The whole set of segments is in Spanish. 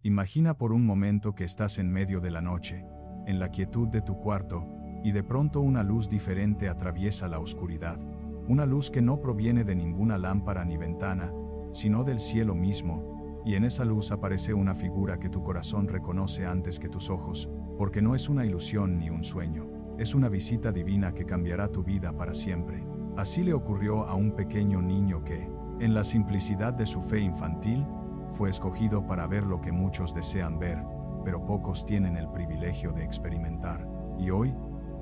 Imagina por un momento que estás en medio de la noche, en la quietud de tu cuarto, y de pronto una luz diferente atraviesa la oscuridad. Una luz que no proviene de ninguna lámpara ni ventana, sino del cielo mismo, y en esa luz aparece una figura que tu corazón reconoce antes que tus ojos, porque no es una ilusión ni un sueño, es una visita divina que cambiará tu vida para siempre. Así le ocurrió a un pequeño niño que, en la simplicidad de su fe infantil, fue escogido para ver lo que muchos desean ver, pero pocos tienen el privilegio de experimentar. Y hoy,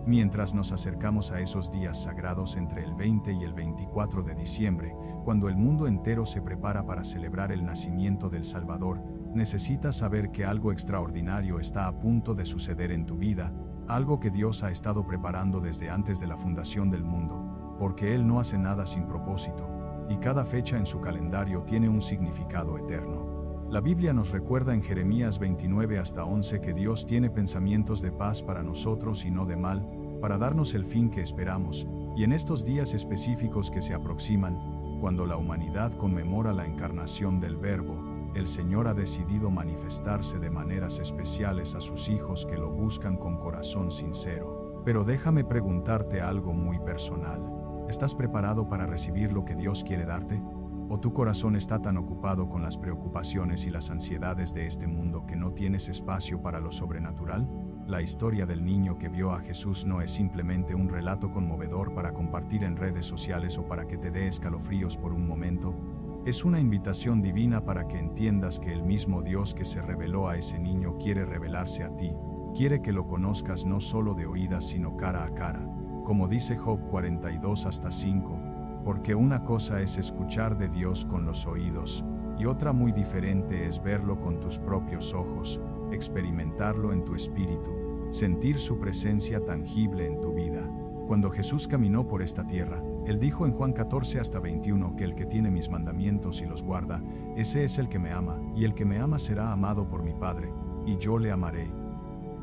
mientras nos acercamos a esos días sagrados entre el 20 y el 24 de diciembre, cuando el mundo entero se prepara para celebrar el nacimiento del Salvador, necesitas saber que algo extraordinario está a punto de suceder en tu vida, algo que Dios ha estado preparando desde antes de la fundación del mundo, porque Él no hace nada sin propósito, y cada fecha en su calendario tiene un significado eterno. La Biblia nos recuerda en Jeremías 29 hasta 11 que Dios tiene pensamientos de paz para nosotros y no de mal, para darnos el fin que esperamos, y en estos días específicos que se aproximan, cuando la humanidad conmemora la encarnación del Verbo, el Señor ha decidido manifestarse de maneras especiales a sus hijos que lo buscan con corazón sincero. Pero déjame preguntarte algo muy personal. ¿Estás preparado para recibir lo que Dios quiere darte? ¿O tu corazón está tan ocupado con las preocupaciones y las ansiedades de este mundo que no tienes espacio para lo sobrenatural? La historia del niño que vio a Jesús no es simplemente un relato conmovedor para compartir en redes sociales o para que te dé escalofríos por un momento. Es una invitación divina para que entiendas que el mismo Dios que se reveló a ese niño quiere revelarse a ti, quiere que lo conozcas no solo de oídas sino cara a cara. Como dice Job 42 hasta 5, porque una cosa es escuchar de Dios con los oídos, y otra muy diferente es verlo con tus propios ojos, experimentarlo en tu espíritu, sentir su presencia tangible en tu vida. Cuando Jesús caminó por esta tierra, Él dijo en Juan 14 hasta 21 que el que tiene mis mandamientos y los guarda, ese es el que me ama, y el que me ama será amado por mi Padre, y yo le amaré,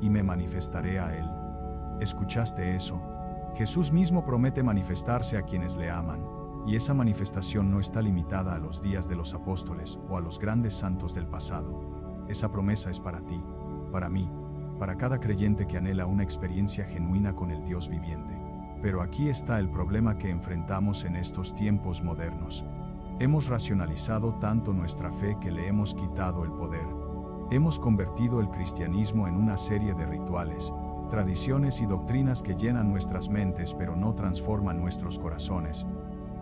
y me manifestaré a él. ¿Escuchaste eso? Jesús mismo promete manifestarse a quienes le aman, y esa manifestación no está limitada a los días de los apóstoles o a los grandes santos del pasado. Esa promesa es para ti, para mí, para cada creyente que anhela una experiencia genuina con el Dios viviente. Pero aquí está el problema que enfrentamos en estos tiempos modernos. Hemos racionalizado tanto nuestra fe que le hemos quitado el poder. Hemos convertido el cristianismo en una serie de rituales, tradiciones y doctrinas que llenan nuestras mentes pero no transforman nuestros corazones.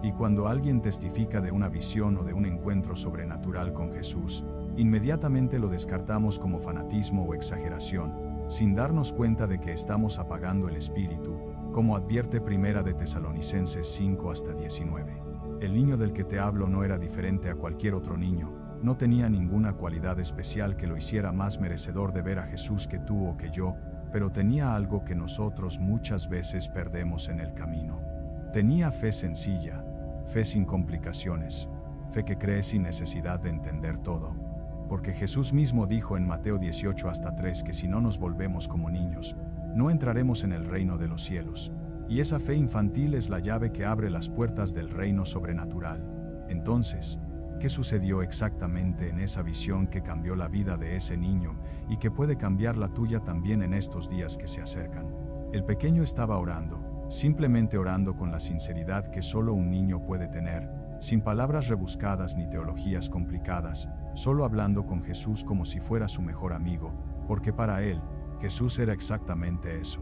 Y cuando alguien testifica de una visión o de un encuentro sobrenatural con Jesús, inmediatamente lo descartamos como fanatismo o exageración, sin darnos cuenta de que estamos apagando el espíritu, como advierte Primera de Tesalonicenses 5 hasta 19. El niño del que te hablo no era diferente a cualquier otro niño, no tenía ninguna cualidad especial que lo hiciera más merecedor de ver a Jesús que tú o que yo, pero tenía algo que nosotros muchas veces perdemos en el camino. Tenía fe sencilla, fe sin complicaciones, fe que cree sin necesidad de entender todo. Porque Jesús mismo dijo en Mateo 18 hasta 3 que si no nos volvemos como niños, no entraremos en el reino de los cielos. Y esa fe infantil es la llave que abre las puertas del reino sobrenatural. Entonces, ¿qué sucedió exactamente en esa visión que cambió la vida de ese niño y que puede cambiar la tuya también en estos días que se acercan? El pequeño estaba orando, simplemente orando con la sinceridad que solo un niño puede tener, sin palabras rebuscadas ni teologías complicadas, solo hablando con Jesús como si fuera su mejor amigo, porque para él, Jesús era exactamente eso.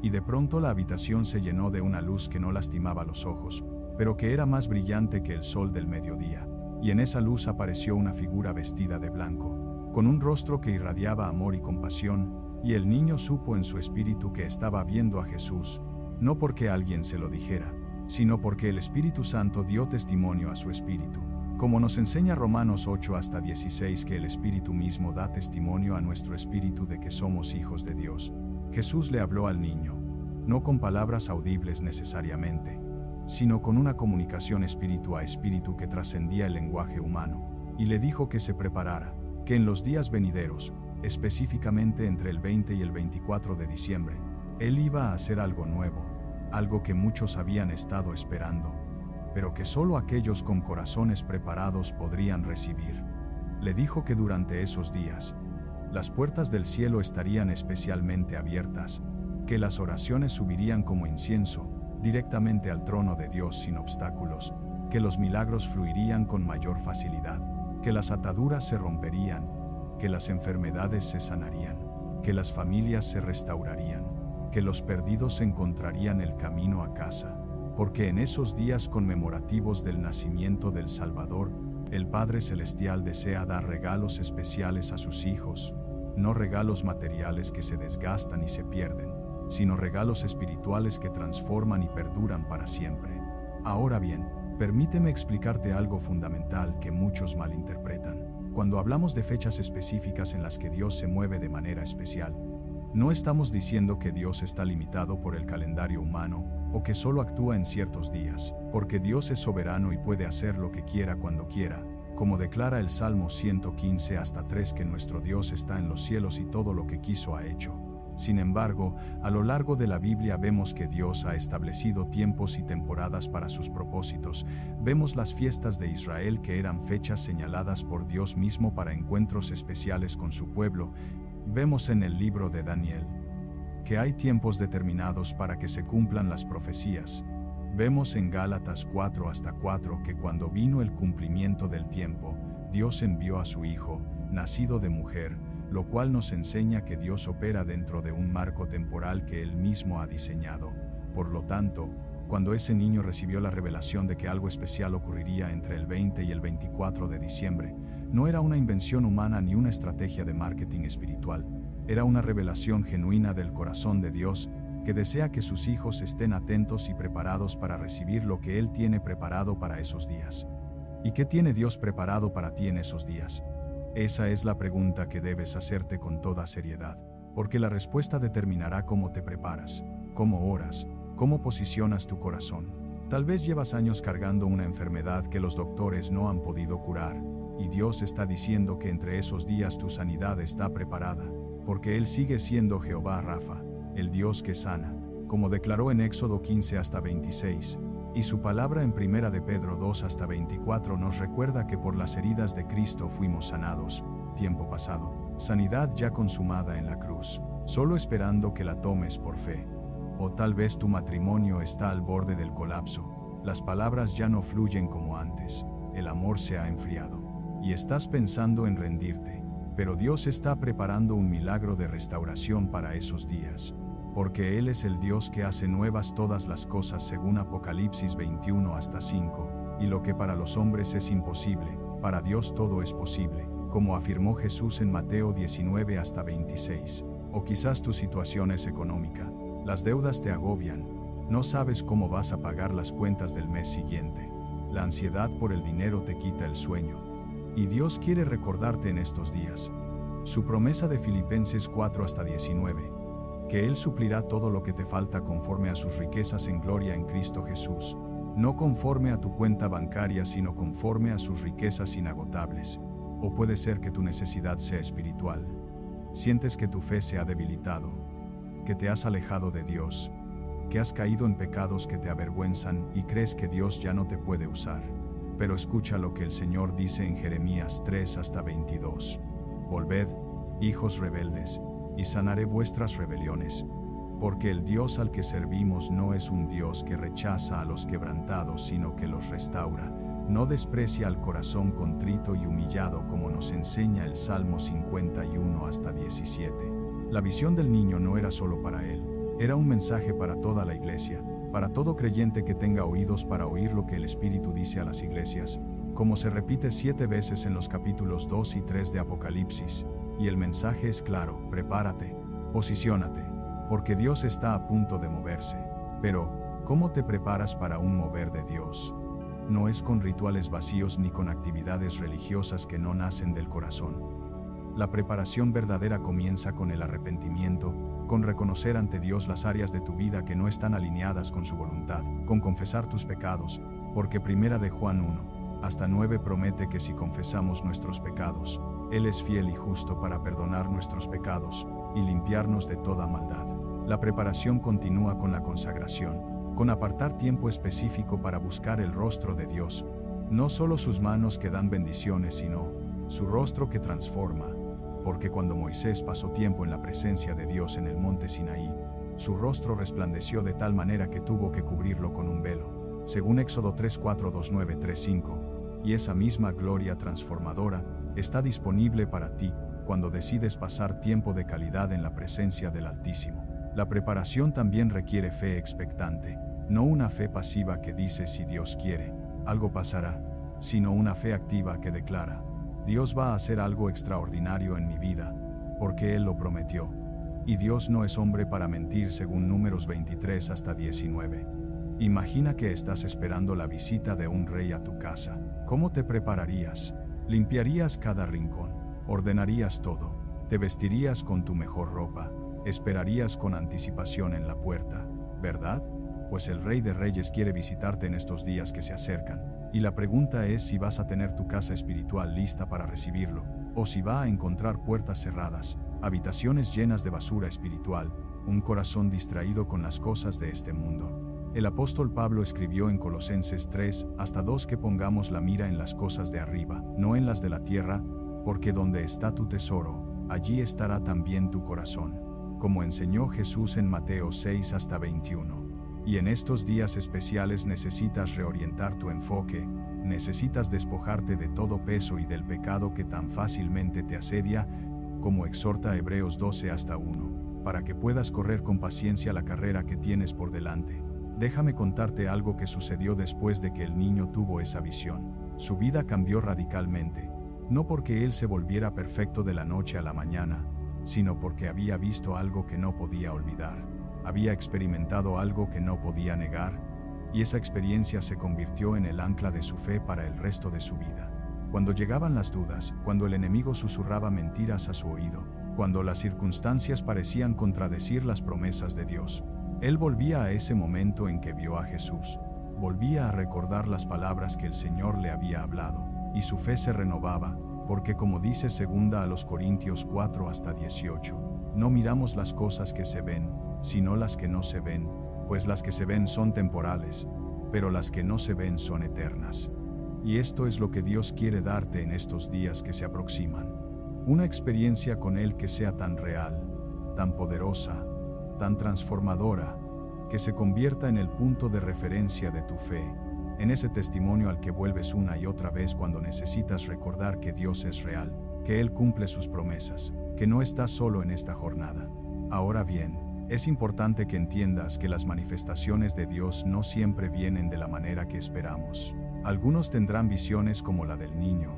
Y de pronto la habitación se llenó de una luz que no lastimaba los ojos, pero que era más brillante que el sol del mediodía. Y en esa luz apareció una figura vestida de blanco, con un rostro que irradiaba amor y compasión, y el niño supo en su espíritu que estaba viendo a Jesús, no porque alguien se lo dijera, sino porque el Espíritu Santo dio testimonio a su espíritu. Como nos enseña Romanos 8 hasta 16 que el Espíritu mismo da testimonio a nuestro espíritu de que somos hijos de Dios. Jesús le habló al niño, no con palabras audibles necesariamente, sino con una comunicación espíritu a espíritu que trascendía el lenguaje humano, y le dijo que se preparara, que en los días venideros, específicamente entre el 20 y el 24 de diciembre, él iba a hacer algo nuevo, algo que muchos habían estado esperando, pero que solo aquellos con corazones preparados podrían recibir. Le dijo que durante esos días, las puertas del cielo estarían especialmente abiertas, que las oraciones subirían como incienso, directamente al trono de Dios sin obstáculos, que los milagros fluirían con mayor facilidad, que las ataduras se romperían, que las enfermedades se sanarían, que las familias se restaurarían, que los perdidos encontrarían el camino a casa, porque en esos días conmemorativos del nacimiento del Salvador, el Padre Celestial desea dar regalos especiales a sus hijos, no regalos materiales que se desgastan y se pierden, sino regalos espirituales que transforman y perduran para siempre. Ahora bien, permíteme explicarte algo fundamental que muchos malinterpretan. Cuando hablamos de fechas específicas en las que Dios se mueve de manera especial, no estamos diciendo que Dios está limitado por el calendario humano o que solo actúa en ciertos días, porque Dios es soberano y puede hacer lo que quiera cuando quiera, como declara el Salmo 115 hasta 3 que nuestro Dios está en los cielos y todo lo que quiso ha hecho. Sin embargo, a lo largo de la Biblia vemos que Dios ha establecido tiempos y temporadas para sus propósitos. Vemos las fiestas de Israel que eran fechas señaladas por Dios mismo para encuentros especiales con su pueblo. Vemos en el libro de Daniel que hay tiempos determinados para que se cumplan las profecías. Vemos en Gálatas 4 hasta 4 que cuando vino el cumplimiento del tiempo, Dios envió a su Hijo, nacido de mujer, lo cual nos enseña que Dios opera dentro de un marco temporal que Él mismo ha diseñado. Por lo tanto, cuando ese niño recibió la revelación de que algo especial ocurriría entre el 20 y el 24 de diciembre, no era una invención humana ni una estrategia de marketing espiritual, era una revelación genuina del corazón de Dios, que desea que sus hijos estén atentos y preparados para recibir lo que Él tiene preparado para esos días. ¿Y qué tiene Dios preparado para ti en esos días? Esa es la pregunta que debes hacerte con toda seriedad, porque la respuesta determinará cómo te preparas, cómo oras, cómo posicionas tu corazón. Tal vez llevas años cargando una enfermedad que los doctores no han podido curar, y Dios está diciendo que entre esos días tu sanidad está preparada, porque Él sigue siendo Jehová Rafa, el Dios que sana, como declaró en Éxodo 15 hasta 26, y su palabra en 1 de Pedro 2 hasta 24 nos recuerda que por las heridas de Cristo fuimos sanados, tiempo pasado, sanidad ya consumada en la cruz, solo esperando que la tomes por fe. O tal vez tu matrimonio está al borde del colapso, las palabras ya no fluyen como antes, el amor se ha enfriado, y estás pensando en rendirte, pero Dios está preparando un milagro de restauración para esos días, porque Él es el Dios que hace nuevas todas las cosas según Apocalipsis 21 hasta 5, y lo que para los hombres es imposible, para Dios todo es posible, como afirmó Jesús en Mateo 19 hasta 26. O quizás tu situación es económica, las deudas te agobian, no sabes cómo vas a pagar las cuentas del mes siguiente, la ansiedad por el dinero te quita el sueño, y Dios quiere recordarte en estos días su promesa de Filipenses 4 hasta 19, que Él suplirá todo lo que te falta conforme a sus riquezas en gloria en Cristo Jesús, no conforme a tu cuenta bancaria sino conforme a sus riquezas inagotables. O puede ser que tu necesidad sea espiritual. Sientes que tu fe se ha debilitado, que te has alejado de Dios, que has caído en pecados que te avergüenzan y crees que Dios ya no te puede usar. Pero escucha lo que el Señor dice en Jeremías 3 hasta 22. Volved, hijos rebeldes, y sanaré vuestras rebeliones, porque el Dios al que servimos no es un Dios que rechaza a los quebrantados, sino que los restaura, no desprecia al corazón contrito y humillado, como nos enseña el Salmo 51 hasta 17. La visión del niño no era solo para él, era un mensaje para toda la iglesia, para todo creyente que tenga oídos para oír lo que el Espíritu dice a las iglesias, como se repite 7 veces en los capítulos 2 y 3 de Apocalipsis, y el mensaje es claro: prepárate, posiciónate, porque Dios está a punto de moverse. Pero, ¿cómo te preparas para un mover de Dios? No es con rituales vacíos ni con actividades religiosas que no nacen del corazón. La preparación verdadera comienza con el arrepentimiento, con reconocer ante Dios las áreas de tu vida que no están alineadas con su voluntad, con confesar tus pecados, porque 1 de Juan 1 hasta 9 promete que si confesamos nuestros pecados, Él es fiel y justo para perdonar nuestros pecados y limpiarnos de toda maldad. La preparación continúa con la consagración, con apartar tiempo específico para buscar el rostro de Dios, no solo sus manos que dan bendiciones, sino su rostro que transforma, porque cuando Moisés pasó tiempo en la presencia de Dios en el monte Sinaí, su rostro resplandeció de tal manera que tuvo que cubrirlo con un velo, según Éxodo 3:4-29-3:5, y esa misma gloria transformadora está disponible para ti cuando decides pasar tiempo de calidad en la presencia del Altísimo. La preparación también requiere fe expectante, no una fe pasiva que dice si Dios quiere, algo pasará, sino una fe activa que declara, Dios va a hacer algo extraordinario en mi vida, porque Él lo prometió. Y Dios no es hombre para mentir, según Números 23-19. Imagina que estás esperando la visita de un rey a tu casa. ¿Cómo te prepararías? Limpiarías cada rincón, ordenarías todo, te vestirías con tu mejor ropa, esperarías con anticipación en la puerta, ¿verdad? Pues el Rey de Reyes quiere visitarte en estos días que se acercan. Y la pregunta es si vas a tener tu casa espiritual lista para recibirlo, o si va a encontrar puertas cerradas, habitaciones llenas de basura espiritual, un corazón distraído con las cosas de este mundo. El apóstol Pablo escribió en Colosenses 3:2 que pongamos la mira en las cosas de arriba, no en las de la tierra, porque donde está tu tesoro, allí estará también tu corazón, como enseñó Jesús en Mateo 6:21. Y en estos días especiales necesitas reorientar tu enfoque, necesitas despojarte de todo peso y del pecado que tan fácilmente te asedia, como exhorta Hebreos 12:1, para que puedas correr con paciencia la carrera que tienes por delante. Déjame contarte algo que sucedió después de que el niño tuvo esa visión. Su vida cambió radicalmente, no porque él se volviera perfecto de la noche a la mañana, sino porque había visto algo que no podía olvidar. Había experimentado algo que no podía negar, y esa experiencia se convirtió en el ancla de su fe para el resto de su vida. Cuando llegaban las dudas, cuando el enemigo susurraba mentiras a su oído, cuando las circunstancias parecían contradecir las promesas de Dios, él volvía a ese momento en que vio a Jesús, volvía a recordar las palabras que el Señor le había hablado, y su fe se renovaba, porque como dice 2 Corintios 4:18, no miramos las cosas que se ven, sino las que no se ven, pues las que se ven son temporales, pero las que no se ven son eternas. Y esto es lo que Dios quiere darte en estos días que se aproximan. Una experiencia con Él que sea tan real, tan poderosa, tan transformadora, que se convierta en el punto de referencia de tu fe, en ese testimonio al que vuelves una y otra vez cuando necesitas recordar que Dios es real, que Él cumple sus promesas, que no estás solo en esta jornada. Ahora bien, es importante que entiendas que las manifestaciones de Dios no siempre vienen de la manera que esperamos. Algunos tendrán visiones como la del niño.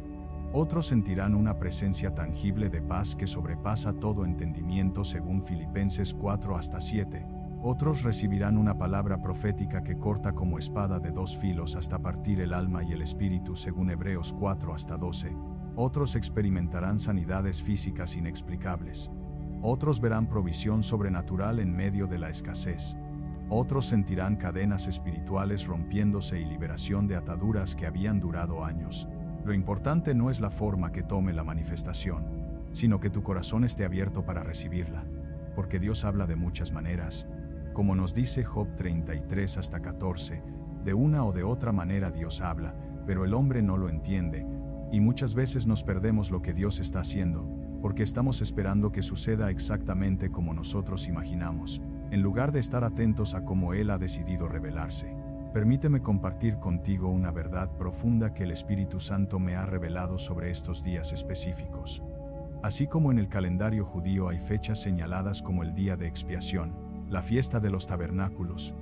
Otros sentirán una presencia tangible de paz que sobrepasa todo entendimiento según Filipenses 4:7. Otros recibirán una palabra profética que corta como espada de dos filos hasta partir el alma y el espíritu según Hebreos 4:12. Otros experimentarán sanidades físicas inexplicables. Otros verán provisión sobrenatural en medio de la escasez. Otros sentirán cadenas espirituales rompiéndose y liberación de ataduras que habían durado años. Lo importante no es la forma que tome la manifestación, sino que tu corazón esté abierto para recibirla, porque Dios habla de muchas maneras. Como nos dice Job 33:14, de una o de otra manera Dios habla, pero el hombre no lo entiende, y muchas veces nos perdemos lo que Dios está haciendo, porque estamos esperando que suceda exactamente como nosotros imaginamos, en lugar de estar atentos a cómo Él ha decidido revelarse. Permíteme compartir contigo una verdad profunda que el Espíritu Santo me ha revelado sobre estos días específicos. Así como en el calendario judío hay fechas señaladas como el día de expiación, la fiesta de los tabernáculos,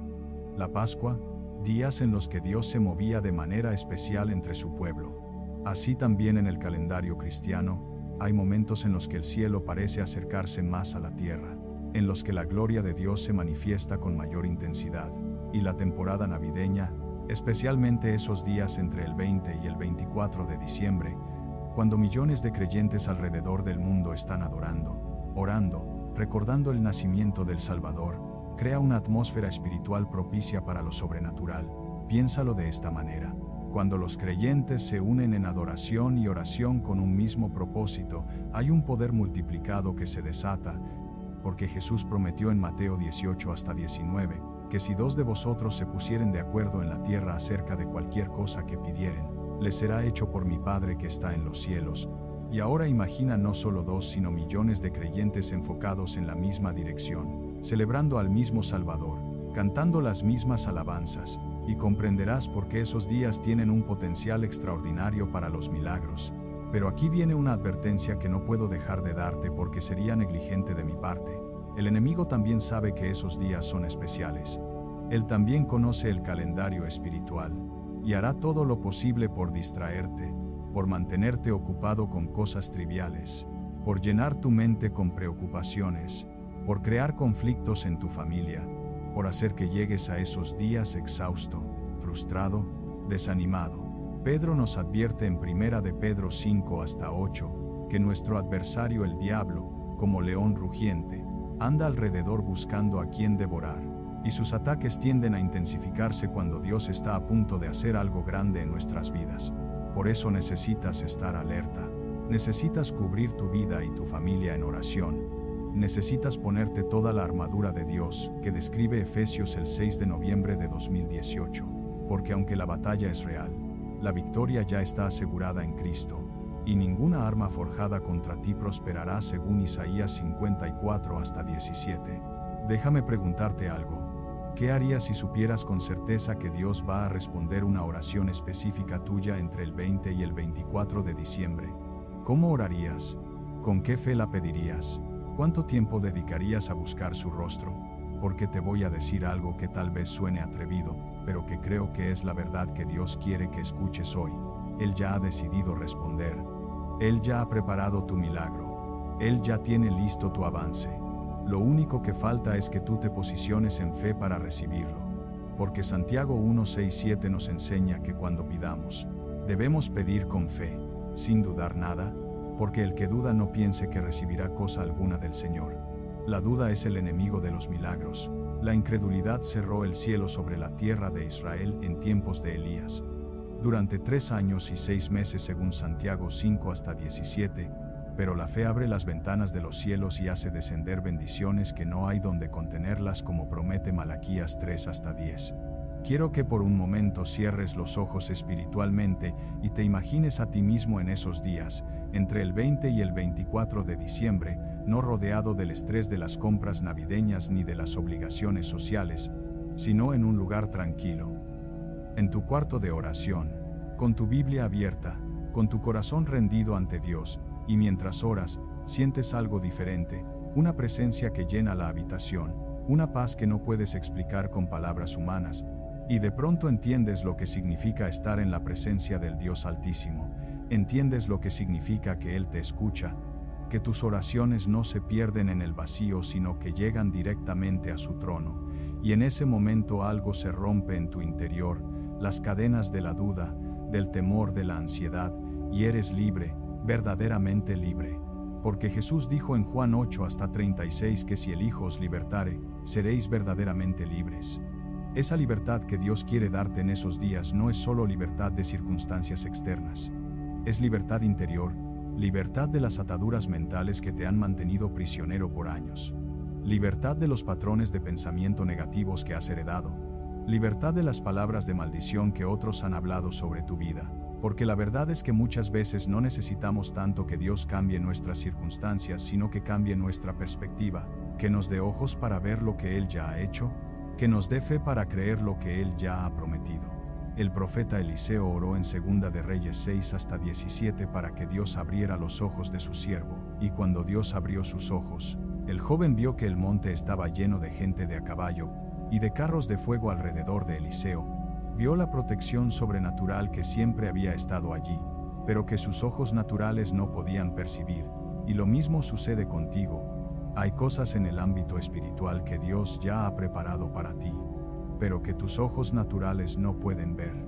la Pascua, días en los que Dios se movía de manera especial entre su pueblo. Así también en el calendario cristiano, hay momentos en los que el cielo parece acercarse más a la tierra, en los que la gloria de Dios se manifiesta con mayor intensidad, y la temporada navideña, especialmente esos días entre el 20 y el 24 de diciembre, cuando millones de creyentes alrededor del mundo están adorando, orando, recordando el nacimiento del Salvador, crea una atmósfera espiritual propicia para lo sobrenatural. Piénsalo de esta manera. Cuando los creyentes se unen en adoración y oración con un mismo propósito, hay un poder multiplicado que se desata, porque Jesús prometió en Mateo 18:19, que si dos de vosotros se pusieren de acuerdo en la tierra acerca de cualquier cosa que pidieren, les será hecho por mi Padre que está en los cielos, Y ahora imagina no solo 2 sino millones de creyentes enfocados en la misma dirección, celebrando al mismo Salvador, cantando las mismas alabanzas, y comprenderás por qué esos días tienen un potencial extraordinario para los milagros. Pero aquí viene una advertencia que no puedo dejar de darte porque sería negligente de mi parte. El enemigo también sabe que esos días son especiales. Él también conoce el calendario espiritual, y hará todo lo posible por distraerte, por mantenerte ocupado con cosas triviales, por llenar tu mente con preocupaciones, por crear conflictos en tu familia, por hacer que llegues a esos días exhausto, frustrado, desanimado. Pedro nos advierte en 1 de Pedro 5 hasta 8, que nuestro adversario el diablo, como león rugiente, anda alrededor buscando a quien devorar, y sus ataques tienden a intensificarse cuando Dios está a punto de hacer algo grande en nuestras vidas. Por eso necesitas estar alerta. Necesitas cubrir tu vida y tu familia en oración. Necesitas ponerte toda la armadura de Dios, que describe Efesios el 6 de noviembre de 2018. Porque aunque la batalla es real, la victoria ya está asegurada en Cristo, y ninguna arma forjada contra ti prosperará según Isaías 54 hasta 17. Déjame preguntarte algo. ¿Qué harías si supieras con certeza que Dios va a responder una oración específica tuya entre el 20 y el 24 de diciembre? ¿Cómo orarías? ¿Con qué fe la pedirías? ¿Cuánto tiempo dedicarías a buscar su rostro? Porque te voy a decir algo que tal vez suene atrevido, pero que creo que es la verdad que Dios quiere que escuches hoy. Él ya ha decidido responder. Él ya ha preparado tu milagro. Él ya tiene listo tu avance. Lo único que falta es que tú te posiciones en fe para recibirlo. Porque Santiago 1:6-7 nos enseña que cuando pidamos, debemos pedir con fe, sin dudar nada, porque el que duda no piense que recibirá cosa alguna del Señor. La duda es el enemigo de los milagros. La incredulidad cerró el cielo sobre la tierra de Israel en tiempos de Elías. Durante 3 años y 6 meses según Santiago 5 hasta 17, pero la fe abre las ventanas de los cielos y hace descender bendiciones que no hay donde contenerlas, como promete Malaquías 3 hasta 10. Quiero que por un momento cierres los ojos espiritualmente y te imagines a ti mismo en esos días, entre el 20 y el 24 de diciembre, no rodeado del estrés de las compras navideñas ni de las obligaciones sociales, sino en un lugar tranquilo. En tu cuarto de oración, con tu Biblia abierta, con tu corazón rendido ante Dios, y mientras oras, sientes algo diferente, una presencia que llena la habitación, una paz que no puedes explicar con palabras humanas, y de pronto entiendes lo que significa estar en la presencia del Dios Altísimo, entiendes lo que significa que Él te escucha, que tus oraciones no se pierden en el vacío sino que llegan directamente a su trono, y en ese momento algo se rompe en tu interior, las cadenas de la duda, del temor, de la ansiedad, y eres libre, verdaderamente libre. Porque Jesús dijo en Juan 8 hasta 36 que si el Hijo os libertare, seréis verdaderamente libres. Esa libertad que Dios quiere darte en esos días no es solo libertad de circunstancias externas. Es libertad interior, libertad de las ataduras mentales que te han mantenido prisionero por años. Libertad de los patrones de pensamiento negativos que has heredado. Libertad de las palabras de maldición que otros han hablado sobre tu vida. Porque la verdad es que muchas veces no necesitamos tanto que Dios cambie nuestras circunstancias, sino que cambie nuestra perspectiva, que nos dé ojos para ver lo que Él ya ha hecho, que nos dé fe para creer lo que Él ya ha prometido. El profeta Eliseo oró en 2 de Reyes 6 hasta 17 para que Dios abriera los ojos de su siervo, y cuando Dios abrió sus ojos, el joven vio que el monte estaba lleno de gente de a caballo, y de carros de fuego alrededor de Eliseo. Vio la protección sobrenatural que siempre había estado allí, pero que sus ojos naturales no podían percibir, y lo mismo sucede contigo. Hay cosas en el ámbito espiritual que Dios ya ha preparado para ti, pero que tus ojos naturales no pueden ver.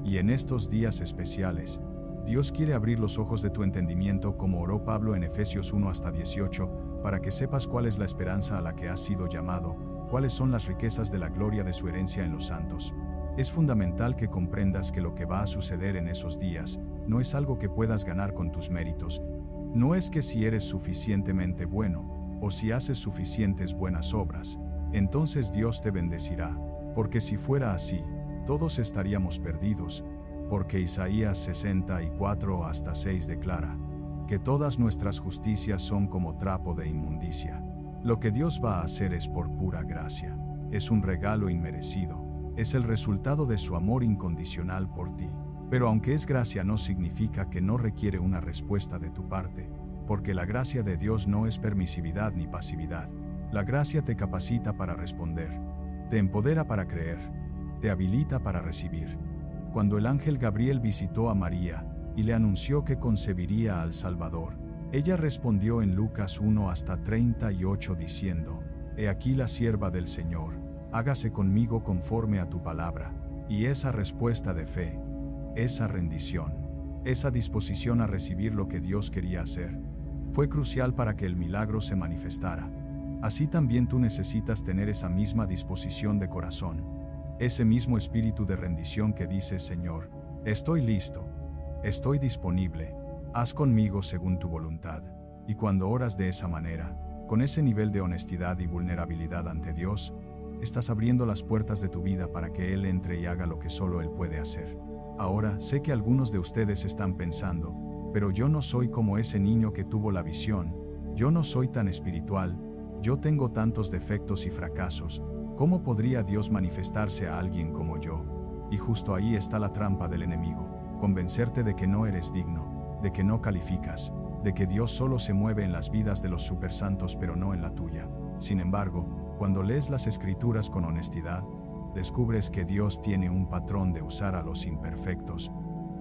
Y en estos días especiales, Dios quiere abrir los ojos de tu entendimiento como oró Pablo en Efesios 1 hasta 18, para que sepas cuál es la esperanza a la que has sido llamado, cuáles son las riquezas de la gloria de su herencia en los santos. Es fundamental que comprendas que lo que va a suceder en esos días no es algo que puedas ganar con tus méritos. No es que si eres suficientemente bueno, o si haces suficientes buenas obras, entonces Dios te bendecirá, porque si fuera así, todos estaríamos perdidos, porque Isaías 64 hasta 6 declara: que todas nuestras justicias son como trapo de inmundicia. Lo que Dios va a hacer es por pura gracia. Es un regalo inmerecido. Es el resultado de su amor incondicional por ti. Pero aunque es gracia, no significa que no requiere una respuesta de tu parte, porque la gracia de Dios no es permisividad ni pasividad. La gracia te capacita para responder, te empodera para creer, te habilita para recibir. Cuando el ángel Gabriel visitó a María y le anunció que concebiría al Salvador, ella respondió en Lucas 1 hasta 38 diciendo: He aquí la sierva del Señor, hágase conmigo conforme a tu palabra. Y esa respuesta de fe, esa rendición, esa disposición a recibir lo que Dios quería hacer, fue crucial para que el milagro se manifestara. Así también tú necesitas tener esa misma disposición de corazón, ese mismo espíritu de rendición que dice: Señor, estoy listo, estoy disponible, haz conmigo según tu voluntad. Y cuando oras de esa manera, con ese nivel de honestidad y vulnerabilidad ante Dios, estás abriendo las puertas de tu vida para que Él entre y haga lo que solo Él puede hacer. Ahora, sé que algunos de ustedes están pensando: pero yo no soy como ese niño que tuvo la visión, yo no soy tan espiritual, yo tengo tantos defectos y fracasos, ¿cómo podría Dios manifestarse a alguien como yo? Y justo ahí está la trampa del enemigo, convencerte de que no eres digno, de que no calificas, de que Dios solo se mueve en las vidas de los supersantos pero no en la tuya. Sin embargo, cuando lees las Escrituras con honestidad, descubres que Dios tiene un patrón de usar a los imperfectos,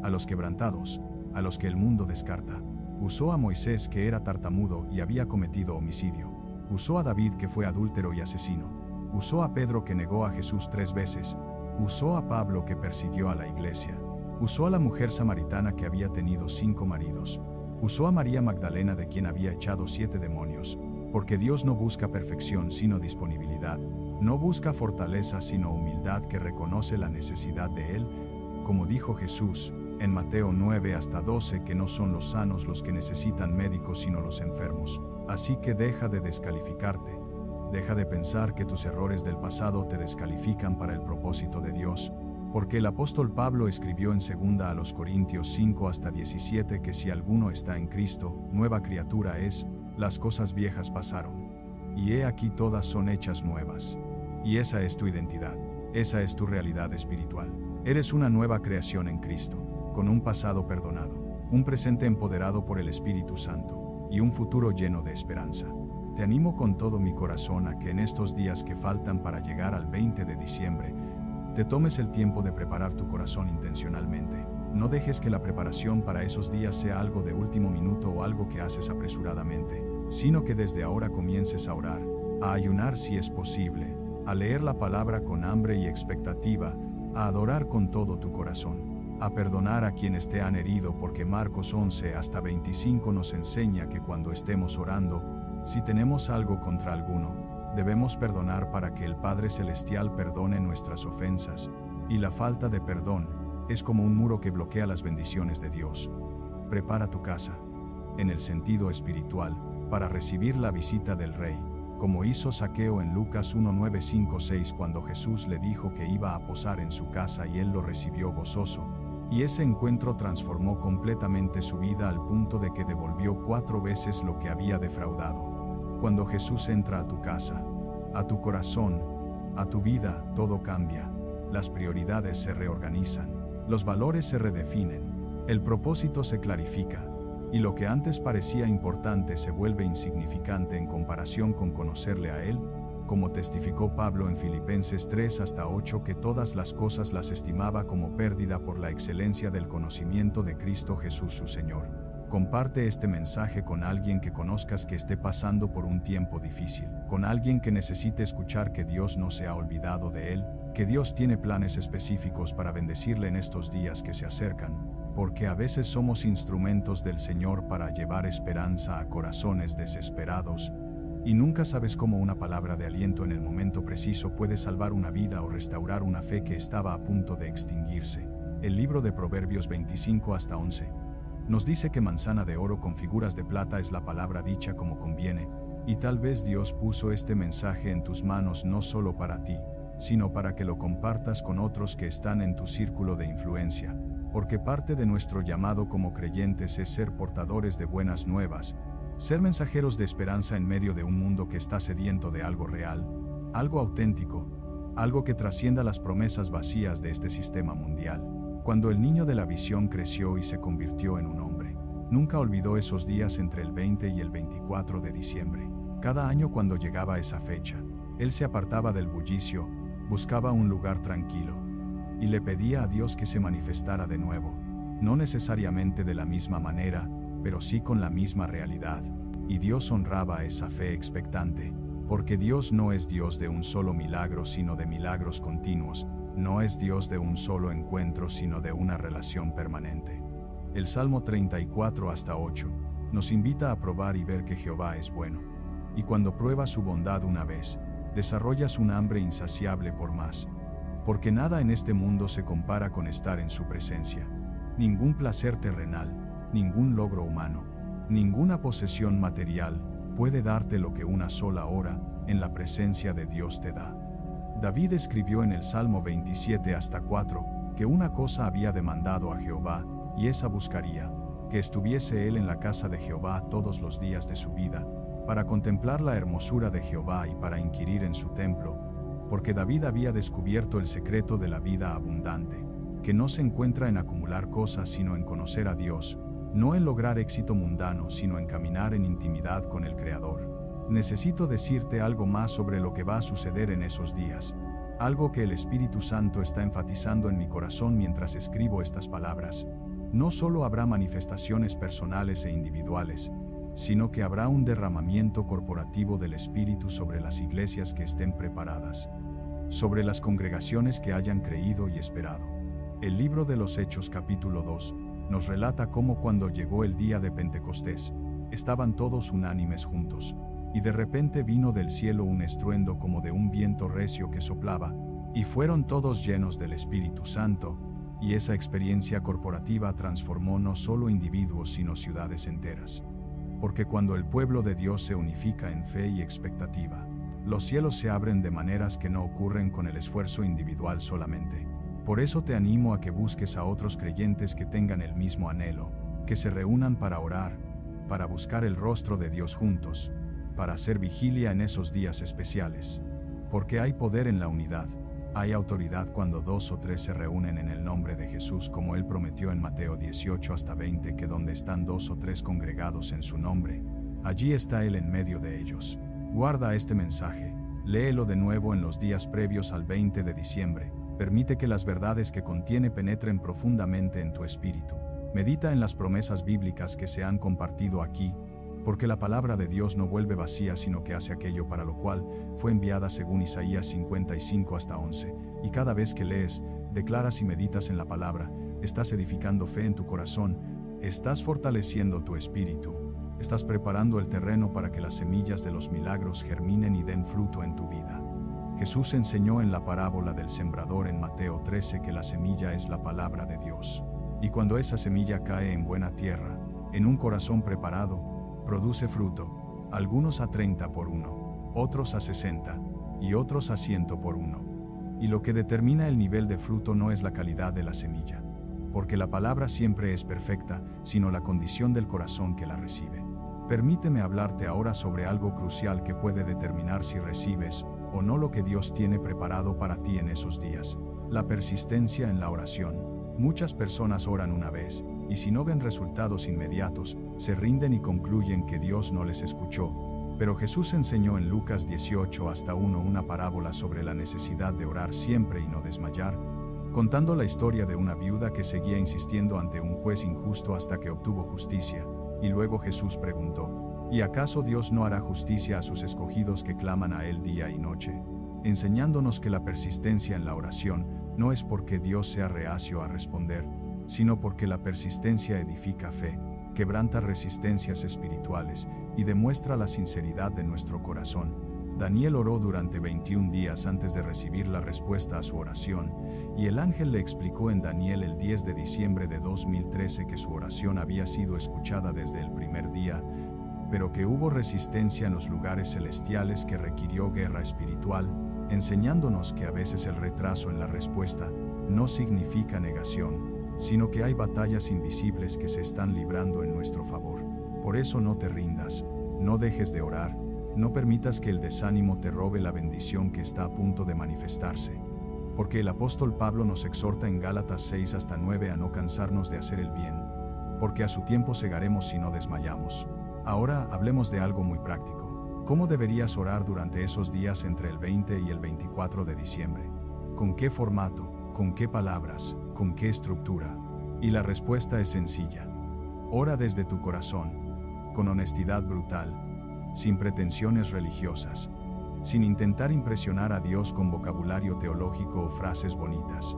a los quebrantados, a los que el mundo descarta. Usó a Moisés, que era tartamudo y había cometido homicidio. Usó a David, que fue adúltero y asesino. Usó a Pedro, que negó a Jesús 3 veces. Usó a Pablo, que persiguió a la iglesia. Usó a la mujer samaritana, que había tenido 5 maridos. Usó a María Magdalena, de quien había echado 7 demonios. Porque Dios no busca perfección sino disponibilidad. No busca fortaleza sino humildad que reconoce la necesidad de Él. Como dijo Jesús en Mateo 9 hasta 12, que no son los sanos los que necesitan médicos sino los enfermos. Así que deja de descalificarte. Deja de pensar que tus errores del pasado te descalifican para el propósito de Dios. Porque el apóstol Pablo escribió en 2 a los Corintios 5 hasta 17 que si alguno está en Cristo, nueva criatura es, las cosas viejas pasaron. Y he aquí todas son hechas nuevas. Y esa es tu identidad, esa es tu realidad espiritual. Eres una nueva creación en Cristo, con un pasado perdonado, un presente empoderado por el Espíritu Santo, y un futuro lleno de esperanza. Te animo con todo mi corazón a que en estos días que faltan para llegar al 20 de diciembre, te tomes el tiempo de preparar tu corazón intencionalmente. No dejes que la preparación para esos días sea algo de último minuto o algo que haces apresuradamente, sino que desde ahora comiences a orar, a ayunar si es posible, a leer la palabra con hambre y expectativa, a adorar con todo tu corazón, a perdonar a quienes te han herido, porque Marcos 11 hasta 25 nos enseña que cuando estemos orando, si tenemos algo contra alguno, debemos perdonar para que el Padre Celestial perdone nuestras ofensas, y la falta de perdón es como un muro que bloquea las bendiciones de Dios. Prepara tu casa, en el sentido espiritual, para recibir la visita del Rey, como hizo Zaqueo en Lucas 1:9-5-6 cuando Jesús le dijo que iba a posar en su casa y él lo recibió gozoso, y ese encuentro transformó completamente su vida al punto de que devolvió 4 veces lo que había defraudado. Cuando Jesús entra a tu casa, a tu corazón, a tu vida, todo cambia, las prioridades se reorganizan, los valores se redefinen, el propósito se clarifica, y lo que antes parecía importante se vuelve insignificante en comparación con conocerle a Él, como testificó Pablo en Filipenses 3 hasta 8, que todas las cosas las estimaba como pérdida por la excelencia del conocimiento de Cristo Jesús su Señor. Comparte este mensaje con alguien que conozcas que esté pasando por un tiempo difícil, con alguien que necesite escuchar que Dios no se ha olvidado de él, que Dios tiene planes específicos para bendecirle en estos días que se acercan, porque a veces somos instrumentos del Señor para llevar esperanza a corazones desesperados, y nunca sabes cómo una palabra de aliento en el momento preciso puede salvar una vida o restaurar una fe que estaba a punto de extinguirse. El libro de Proverbios 25 hasta 11 nos dice que manzana de oro con figuras de plata es la palabra dicha como conviene, y tal vez Dios puso este mensaje en tus manos no solo para ti, sino para que lo compartas con otros que están en tu círculo de influencia, porque parte de nuestro llamado como creyentes es ser portadores de buenas nuevas, ser mensajeros de esperanza en medio de un mundo que está sediento de algo real, algo auténtico, algo que trascienda las promesas vacías de este sistema mundial. Cuando el niño de la visión creció y se convirtió en un hombre, nunca olvidó esos días entre el 20 y el 24 de diciembre. Cada año cuando llegaba esa fecha, él se apartaba del bullicio, buscaba un lugar tranquilo, y le pedía a Dios que se manifestara de nuevo, no necesariamente de la misma manera, pero sí con la misma realidad. Y Dios honraba esa fe expectante, porque Dios no es Dios de un solo milagro sino de milagros continuos, no es Dios de un solo encuentro sino de una relación permanente. El Salmo 34 hasta 8 nos invita a probar y ver que Jehová es bueno. Y cuando pruebas su bondad una vez, desarrollas un hambre insaciable por más. Porque nada en este mundo se compara con estar en su presencia. Ningún placer terrenal, ningún logro humano, ninguna posesión material puede darte lo que una sola hora en la presencia de Dios te da. David escribió en el Salmo 27 hasta 4 que una cosa había demandado a Jehová, y esa buscaría, que estuviese él en la casa de Jehová todos los días de su vida, para contemplar la hermosura de Jehová y para inquirir en su templo, porque David había descubierto el secreto de la vida abundante, que no se encuentra en acumular cosas sino en conocer a Dios, no en lograr éxito mundano sino en caminar en intimidad con el Creador. Necesito decirte algo más sobre lo que va a suceder en esos días, algo que el Espíritu Santo está enfatizando en mi corazón mientras escribo estas palabras. No solo habrá manifestaciones personales e individuales, sino que habrá un derramamiento corporativo del Espíritu sobre las iglesias que estén preparadas, sobre las congregaciones que hayan creído y esperado. El libro de los Hechos capítulo 2 nos relata cómo cuando llegó el día de Pentecostés, estaban todos unánimes juntos, y de repente vino del cielo un estruendo como de un viento recio que soplaba, y fueron todos llenos del Espíritu Santo, y esa experiencia corporativa transformó no solo individuos sino ciudades enteras. Porque cuando el pueblo de Dios se unifica en fe y expectativa, los cielos se abren de maneras que no ocurren con el esfuerzo individual solamente. Por eso te animo a que busques a otros creyentes que tengan el mismo anhelo, que se reúnan para orar, para buscar el rostro de Dios juntos, para hacer vigilia en esos días especiales. Porque hay poder en la unidad, hay autoridad cuando 2 o 3 se reúnen en el nombre de Jesús, como Él prometió en Mateo 18 hasta 20, que donde están 2 o 3 congregados en su nombre, allí está Él en medio de ellos. Guarda este mensaje, léelo de nuevo en los días previos al 20 de diciembre, permite que las verdades que contiene penetren profundamente en tu espíritu. Medita en las promesas bíblicas que se han compartido aquí, porque la palabra de Dios no vuelve vacía sino que hace aquello para lo cual fue enviada, según Isaías 55 hasta 11, y cada vez que lees, declaras y meditas en la palabra, estás edificando fe en tu corazón, estás fortaleciendo tu espíritu, estás preparando el terreno para que las semillas de los milagros germinen y den fruto en tu vida. Jesús enseñó en la parábola del sembrador en Mateo 13 que la semilla es la palabra de Dios, y cuando esa semilla cae en buena tierra, en un corazón preparado, produce fruto, algunos a 30 por 1, otros a 60, y otros a 100 por 1. Y lo que determina el nivel de fruto no es la calidad de la semilla, porque la palabra siempre es perfecta, sino la condición del corazón que la recibe. Permíteme hablarte ahora sobre algo crucial que puede determinar si recibes o no lo que Dios tiene preparado para ti en esos días: la persistencia en la oración. Muchas personas oran una vez, y si no ven resultados inmediatos, se rinden y concluyen que Dios no les escuchó. Pero Jesús enseñó en Lucas 18 hasta 1 una parábola sobre la necesidad de orar siempre y no desmayar, contando la historia de una viuda que seguía insistiendo ante un juez injusto hasta que obtuvo justicia, y luego Jesús preguntó: ¿Y acaso Dios no hará justicia a sus escogidos que claman a Él día y noche? Enseñándonos que la persistencia en la oración no es porque Dios sea reacio a responder, sino porque la persistencia edifica fe, quebranta resistencias espirituales y demuestra la sinceridad de nuestro corazón. Daniel oró durante 21 días antes de recibir la respuesta a su oración, y el ángel le explicó en Daniel el 10 de diciembre de 2013 que su oración había sido escuchada desde el primer día, pero que hubo resistencia en los lugares celestiales que requirió guerra espiritual, enseñándonos que a veces el retraso en la respuesta no significa negación, sino que hay batallas invisibles que se están librando en nuestro favor. Por eso no te rindas, no dejes de orar, no permitas que el desánimo te robe la bendición que está a punto de manifestarse. Porque el apóstol Pablo nos exhorta en Gálatas 6 hasta 9 a no cansarnos de hacer el bien, porque a su tiempo segaremos si no desmayamos. Ahora hablemos de algo muy práctico. ¿Cómo deberías orar durante esos días entre el 20 y el 24 de diciembre? ¿Con qué formato? ¿Con qué palabras? ¿Con qué estructura? Y la respuesta es sencilla. Ora desde tu corazón, con honestidad brutal, sin pretensiones religiosas, sin intentar impresionar a Dios con vocabulario teológico o frases bonitas.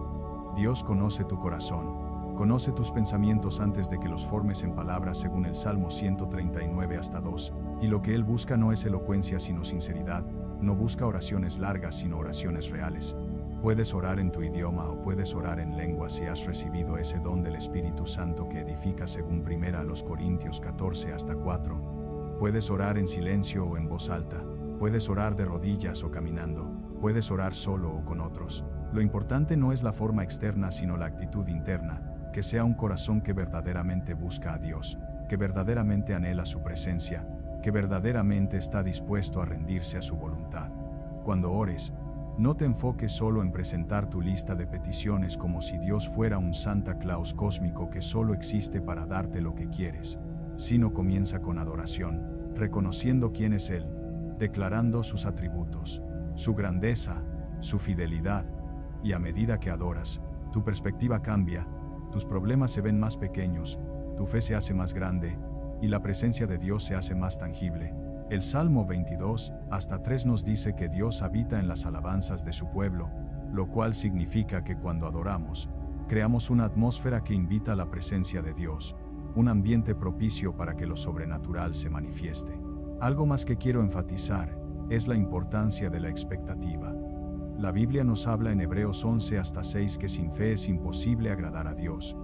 Dios conoce tu corazón, conoce tus pensamientos antes de que los formes en palabras según el Salmo 139 hasta 2, y lo que Él busca no es elocuencia sino sinceridad, no busca oraciones largas sino oraciones reales. Puedes orar en tu idioma o puedes orar en lengua si has recibido ese don del Espíritu Santo que edifica según 1 Corintios 14 hasta 4. Puedes orar en silencio o en voz alta. Puedes orar de rodillas o caminando, puedes orar solo o con otros. Lo importante no es la forma externa sino la actitud interna, que sea un corazón que verdaderamente busca a Dios, que verdaderamente anhela su presencia, que verdaderamente está dispuesto a rendirse a su voluntad. Cuando ores, no te enfoques solo en presentar tu lista de peticiones como si Dios fuera un Santa Claus cósmico que solo existe para darte lo que quieres, sino comienza con adoración, reconociendo quién es Él, declarando sus atributos, su grandeza, su fidelidad, y a medida que adoras, tu perspectiva cambia, tus problemas se ven más pequeños, tu fe se hace más grande, y la presencia de Dios se hace más tangible. El Salmo 22, hasta 3 nos dice que Dios habita en las alabanzas de su pueblo, lo cual significa que cuando adoramos, creamos una atmósfera que invita a la presencia de Dios, un ambiente propicio para que lo sobrenatural se manifieste. Algo más que quiero enfatizar es la importancia de la expectativa. La Biblia nos habla en Hebreos 11 hasta 6 que sin fe es imposible agradar a Dios,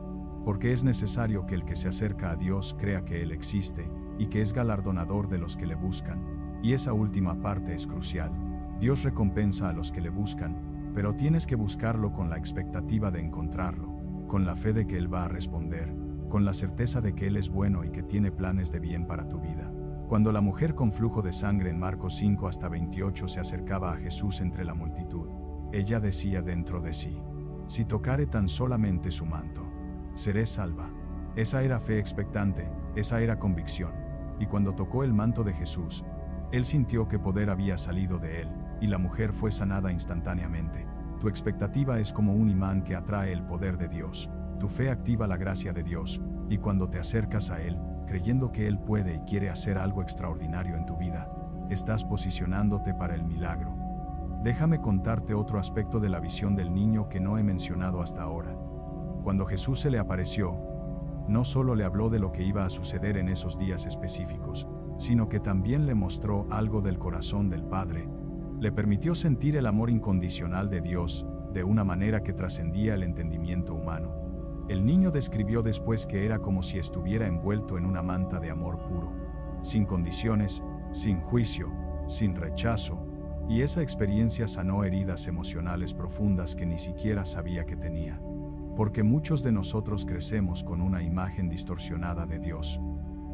porque es necesario que el que se acerca a Dios crea que Él existe y que es galardonador de los que le buscan. Y esa última parte es crucial. Dios recompensa a los que le buscan, pero tienes que buscarlo con la expectativa de encontrarlo, con la fe de que Él va a responder, con la certeza de que Él es bueno y que tiene planes de bien para tu vida. Cuando la mujer con flujo de sangre en Marcos 5 hasta 28 se acercaba a Jesús entre la multitud, ella decía dentro de sí: si tocare tan solamente su manto, seré salva. Esa era fe expectante, esa era convicción. Y cuando tocó el manto de Jesús, él sintió que poder había salido de él, y la mujer fue sanada instantáneamente. Tu expectativa es como un imán que atrae el poder de Dios. Tu fe activa la gracia de Dios, y cuando te acercas a Él, creyendo que Él puede y quiere hacer algo extraordinario en tu vida, estás posicionándote para el milagro. Déjame contarte otro aspecto de la visión del niño que no he mencionado hasta ahora. Cuando Jesús se le apareció, no solo le habló de lo que iba a suceder en esos días específicos, sino que también le mostró algo del corazón del Padre. Le permitió sentir el amor incondicional de Dios, de una manera que trascendía el entendimiento humano. El niño describió después que era como si estuviera envuelto en una manta de amor puro, sin condiciones, sin juicio, sin rechazo, y esa experiencia sanó heridas emocionales profundas que ni siquiera sabía que tenía. Porque muchos de nosotros crecemos con una imagen distorsionada de Dios,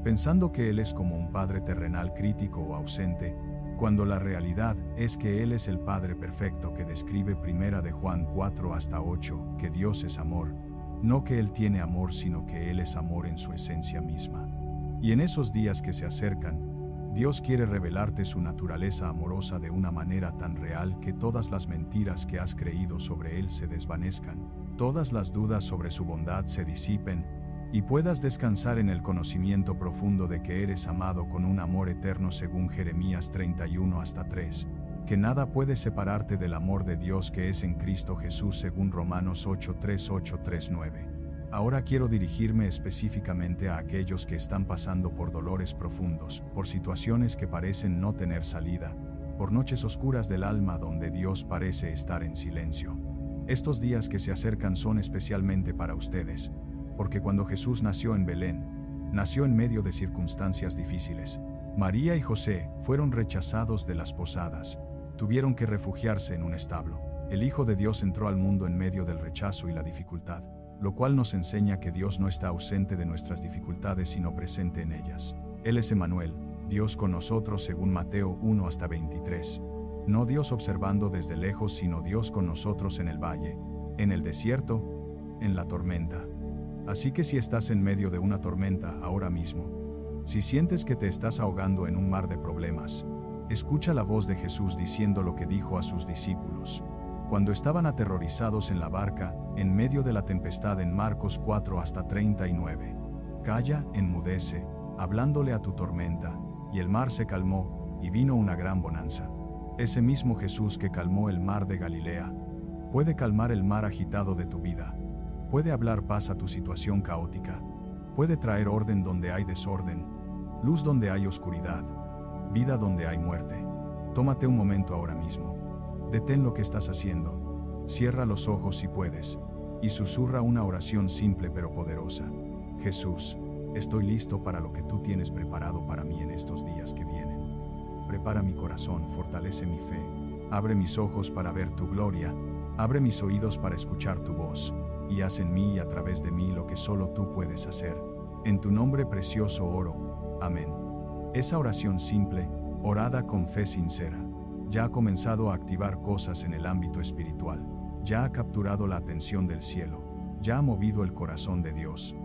pensando que Él es como un padre terrenal crítico o ausente, cuando la realidad es que Él es el Padre perfecto que describe 1 de Juan 4 hasta 8, que Dios es amor, no que Él tiene amor sino que Él es amor en su esencia misma. Y en esos días que se acercan, Dios quiere revelarte su naturaleza amorosa de una manera tan real que todas las mentiras que has creído sobre Él se desvanezcan, todas las dudas sobre su bondad se disipen, y puedas descansar en el conocimiento profundo de que eres amado con un amor eterno según Jeremías 31 hasta 3, que nada puede separarte del amor de Dios que es en Cristo Jesús según Romanos 8:3-8:3-9. Ahora quiero dirigirme específicamente a aquellos que están pasando por dolores profundos, por situaciones que parecen no tener salida, por noches oscuras del alma donde Dios parece estar en silencio. Estos días que se acercan son especialmente para ustedes, porque cuando Jesús nació en Belén, nació en medio de circunstancias difíciles. María y José fueron rechazados de las posadas, tuvieron que refugiarse en un establo. El Hijo de Dios entró al mundo en medio del rechazo y la dificultad. lo cual nos enseña que Dios no está ausente de nuestras dificultades sino presente en ellas. Él es Emmanuel, Dios con nosotros según Mateo 1 hasta 23. No Dios observando desde lejos sino Dios con nosotros en el valle, en el desierto, en la tormenta. Así que si estás en medio de una tormenta ahora mismo, si sientes que te estás ahogando en un mar de problemas, escucha la voz de Jesús diciendo lo que dijo a sus discípulos cuando estaban aterrorizados en la barca, en medio de la tempestad en Marcos 4 hasta 39. Calla, enmudece, hablándole a tu tormenta, y el mar se calmó, y vino una gran bonanza. Ese mismo Jesús que calmó el mar de Galilea, puede calmar el mar agitado de tu vida, puede hablar paz a tu situación caótica, puede traer orden donde hay desorden, luz donde hay oscuridad, vida donde hay muerte. Tómate un momento ahora mismo. Detén lo que estás haciendo, cierra los ojos si puedes, y susurra una oración simple pero poderosa. Jesús, estoy listo para lo que tú tienes preparado para mí en estos días que vienen. Prepara mi corazón, fortalece mi fe, abre mis ojos para ver tu gloria, abre mis oídos para escuchar tu voz, y haz en mí y a través de mí lo que solo tú puedes hacer. En tu nombre precioso oro. Amén. Esa oración simple, orada con fe sincera, ya ha comenzado a activar cosas en el ámbito espiritual, ya ha capturado la atención del cielo, ya ha movido el corazón de Dios.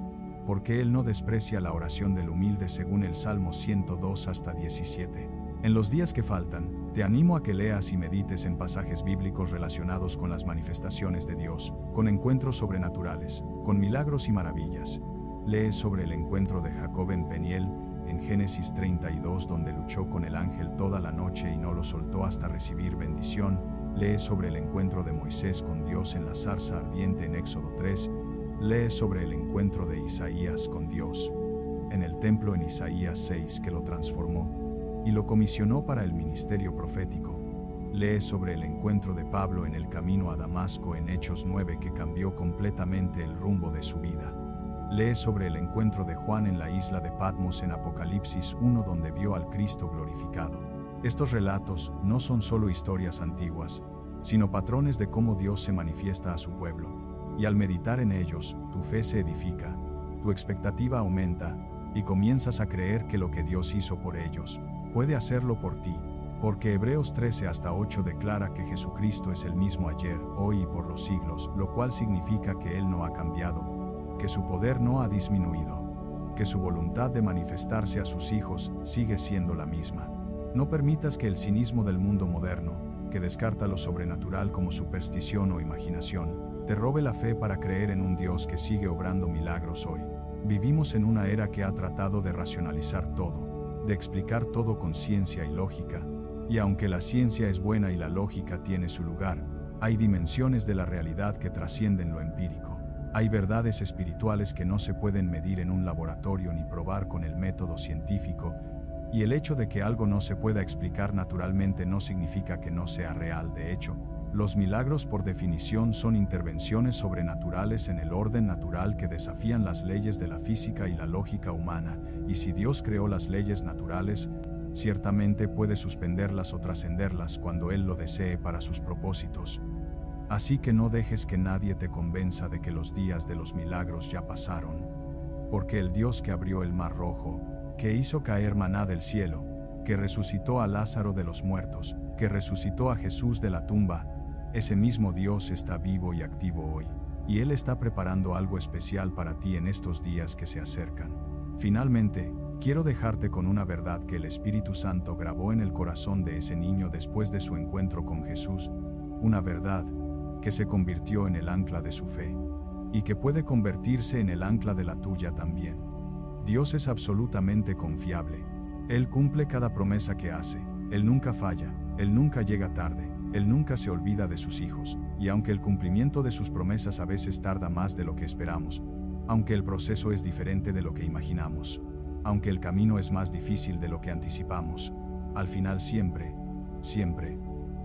Porque Él no desprecia la oración del humilde según el Salmo 102 hasta 17. En los días que faltan, te animo a que leas y medites en pasajes bíblicos relacionados con las manifestaciones de Dios, con encuentros sobrenaturales, con milagros y maravillas. Lee sobre el encuentro de Jacob en Peniel, en Génesis 32 donde luchó con el ángel toda la noche y no lo soltó hasta recibir bendición. Lee sobre el encuentro de Moisés con Dios en la zarza ardiente en Éxodo 3. Lee sobre el encuentro de Isaías con Dios en el templo en Isaías 6 que lo transformó y lo comisionó para el ministerio profético. Lee sobre el encuentro de Pablo en el camino a Damasco en Hechos 9 que cambió completamente el rumbo de su vida. Lee sobre el encuentro de Juan en la isla de Patmos en Apocalipsis 1 donde vio al Cristo glorificado. Estos relatos no son solo historias antiguas, sino patrones de cómo Dios se manifiesta a su pueblo. Y al meditar en ellos, tu fe se edifica, tu expectativa aumenta, y comienzas a creer que lo que Dios hizo por ellos, puede hacerlo por ti. Porque Hebreos 13 hasta 8 declara que Jesucristo es el mismo ayer, hoy y por los siglos, lo cual significa que Él no ha cambiado, que su poder no ha disminuido, que su voluntad de manifestarse a sus hijos sigue siendo la misma. No permitas que el cinismo del mundo moderno, que descarta lo sobrenatural como superstición o imaginación, te robe la fe para creer en un Dios que sigue obrando milagros hoy. Vivimos en una era que ha tratado de racionalizar todo, de explicar todo con ciencia y lógica, y aunque la ciencia es buena y la lógica tiene su lugar, hay dimensiones de la realidad que trascienden lo empírico. Hay verdades espirituales que no se pueden medir en un laboratorio ni probar con el método científico, y el hecho de que algo no se pueda explicar naturalmente no significa que no sea real. De hecho, los milagros por definición son intervenciones sobrenaturales en el orden natural que desafían las leyes de la física y la lógica humana, y si Dios creó las leyes naturales, ciertamente puede suspenderlas o trascenderlas cuando Él lo desee para sus propósitos. Así que no dejes que nadie te convenza de que los días de los milagros ya pasaron. Porque el Dios que abrió el mar rojo, que hizo caer maná del cielo, que resucitó a Lázaro de los muertos, que resucitó a Jesús de la tumba, ese mismo Dios está vivo y activo hoy, y Él está preparando algo especial para ti en estos días que se acercan. Finalmente, quiero dejarte con una verdad que el Espíritu Santo grabó en el corazón de ese niño después de su encuentro con Jesús, una verdad que se convirtió en el ancla de su fe, y que puede convertirse en el ancla de la tuya también. Dios es absolutamente confiable. Él cumple cada promesa que hace, Él nunca falla, Él nunca llega tarde, Él nunca se olvida de sus hijos, y aunque el cumplimiento de sus promesas a veces tarda más de lo que esperamos, aunque el proceso es diferente de lo que imaginamos, aunque el camino es más difícil de lo que anticipamos, al final siempre,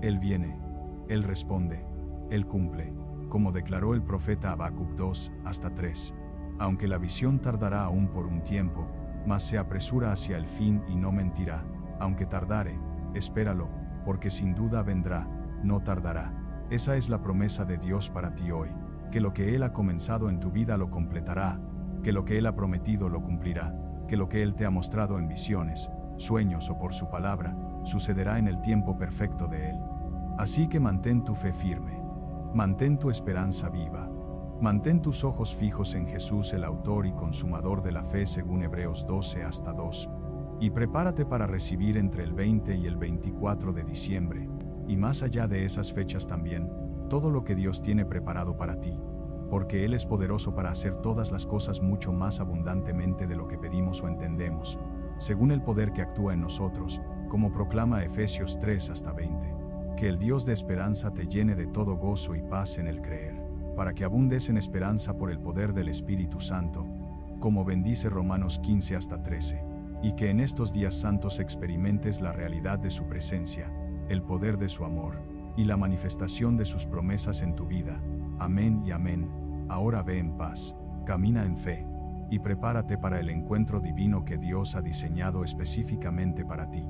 Él viene, Él responde, Él cumple, como declaró el profeta Habacuc 2 hasta 3. Aunque la visión tardará aún por un tiempo, mas se apresura hacia el fin y no mentirá. Aunque tardare, espéralo, porque sin duda vendrá, no tardará. Esa es la promesa de Dios para ti hoy. que lo que Él ha comenzado en tu vida lo completará, que lo que Él ha prometido lo cumplirá, que lo que Él te ha mostrado en visiones, sueños o por su palabra, sucederá en el tiempo perfecto de Él. Así que mantén tu fe firme. Mantén tu esperanza viva. Mantén tus ojos fijos en Jesús, el autor y consumador de la fe, según Hebreos 12 hasta 2. Y prepárate para recibir entre el 20 y el 24 de diciembre, y más allá de esas fechas también, todo lo que Dios tiene preparado para ti, porque Él es poderoso para hacer todas las cosas mucho más abundantemente de lo que pedimos o entendemos, según el poder que actúa en nosotros, como proclama Efesios 3 hasta 20. Que el Dios de esperanza te llene de todo gozo y paz en el creer, para que abundes en esperanza por el poder del Espíritu Santo, como bendice Romanos 15 hasta 13, y que en estos días santos experimentes la realidad de su presencia, el poder de su amor, y la manifestación de sus promesas en tu vida. Amén y amén. Ahora ve en paz, camina en fe, y prepárate para el encuentro divino que Dios ha diseñado específicamente para ti.